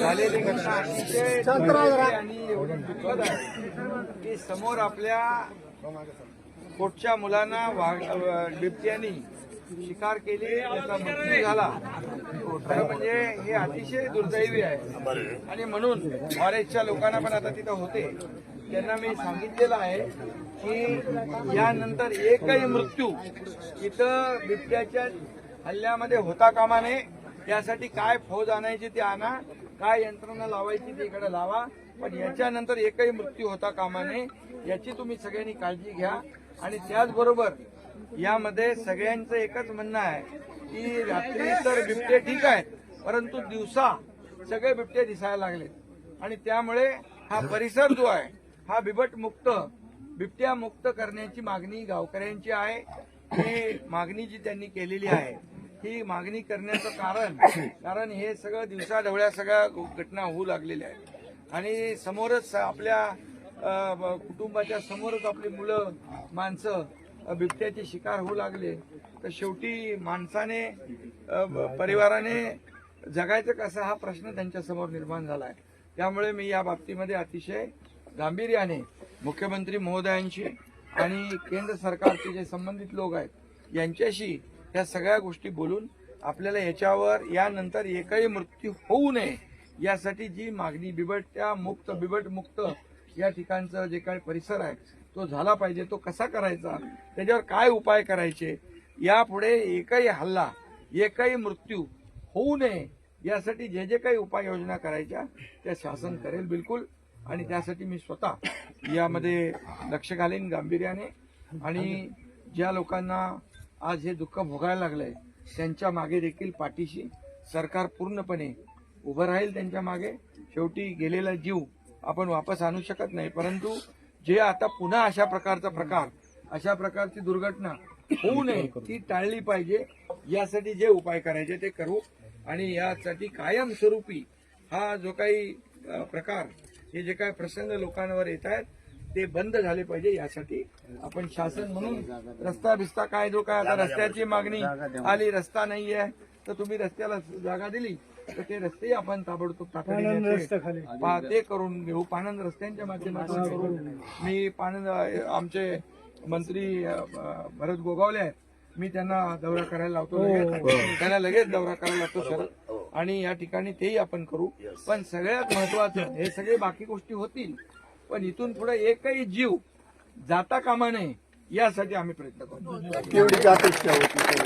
झालेली घटना अतिशय आणि एवढी दुःखद आहे की समोर आपल्या पोटच्या मुलांना बिबट्यानी शिकार केली, त्याचा मृत्यू झाला. खरं म्हणजे हे अतिशय दुर्दैवी आहे आणि म्हणून फॉरेस्टच्या लोकांना पण आता तिथं होते त्यांना मी सांगितलेलं आहे की यानंतर एकही मृत्यू इथं बिबट्याच्या हल्ल्यामध्ये होता कामा नये. त्यासाठी काय फौज आणायची ती आणा, काय यंत्रणा लावायची ती इकडे लावा, पण याच्यानंतर एकही मृत्यू होता कामा नये याची तुम्ही सगळ्यांनी काळजी घ्या. आणि त्याचबरोबर यामध्ये सगळ्यांचं एकच म्हणणं आहे की रात्री तर बिबटे ठीक आहेत, परंतु दिवसा सगळे बिबटे दिसायला लागले आणि त्यामुळे हा परिसर जो आहे हा बिबट्या मुक्त करण्याची मागणी गावकऱ्यांची आहे. ही मागणी जी त्यांनी केलेली आहे ही मागणी करण्याचं कारण हे सगळं दिवसाढवळ्या सगळ्या घटना होऊ लागलेल्या आहेत आणि समोरच आपल्या कुटुंबाच्या समोरच आपली मुलं माणसं बिबट्याचे शिकार होऊ लागले तर शेवटी माणसाने परिवाराने जगायचं कसं हा प्रश्न त्यांच्या समोर निर्माण झाला आहे. त्यामुळे मी या बाबतीमध्ये अतिशय गांभीर्याने मुख्यमंत्री महोदयांशी आणि केंद्र सरकारचे जे संबंधित लोक आहेत यांच्याशी या सगळ्या गोष्टी बोलून आपल्याला याच्यावर यानंतर एकही मृत्यू होऊ नये यासाठी जी मागणी बिबट मुक्त या ठिकाणचं जे काही परिसर आहे तो झाला पाहिजे, तो कसा करायचा, त्याच्यावर काय उपाय करायचे, यापुढे एकही हल्ला एकही मृत्यू होऊ नये यासाठी जे जे काही उपाययोजना करायच्या त्या शासन करेल बिलकुल. आणि त्यासाठी मी स्वतः यामध्ये लक्ष घालेन गांभीर्याने आणि ज्या लोकांना आज हे दुःख भोगायला लागलंय त्यांच्या मागे देखील पाठीशी सरकार पूर्णपणे उभं राहील त्यांच्या मागे. शेवटी गेलेला जीव आपण वापस आणू शकत नाही, परंतु जे आता पुन्हा अशा प्रकारची दुर्घटना होऊ नये ती टाळली पाहिजे यासाठी जे उपाय करायचे ते करू. आणि यासाठी कायमस्वरूपी हा जो काही प्रकार हे जे काही प्रसंग लोकांवर येत आहेत ते बंद झाले पाहिजे यासाठी आपण शासन म्हणून रस्ता बिस्ता काय जो काय आता रस्त्याची मागणी आली, रस्ता नाही आहे तर तुम्ही रस्त्याला जागा दिली तर ते रस्ते आपण ताबडतोब तातडीने ते करून घेऊ. पाणंद रस्त्यांच्या माध्यमातून करून मी आमचे मंत्री भरत गोगावले आहेत, मी त्यांना दौरा करायला लावतो, त्यांना लगेच दौरा करायला लावतो शरद, आणि या ठिकाणी तेही आपण करू. पण सगळ्यात महत्वाचं हे सगळे बाकी गोष्टी होतील पण इथून पुढे एकही जीव जाता कामा नये यासाठी आम्ही प्रयत्न करू. एवढीच अपेक्षा होती.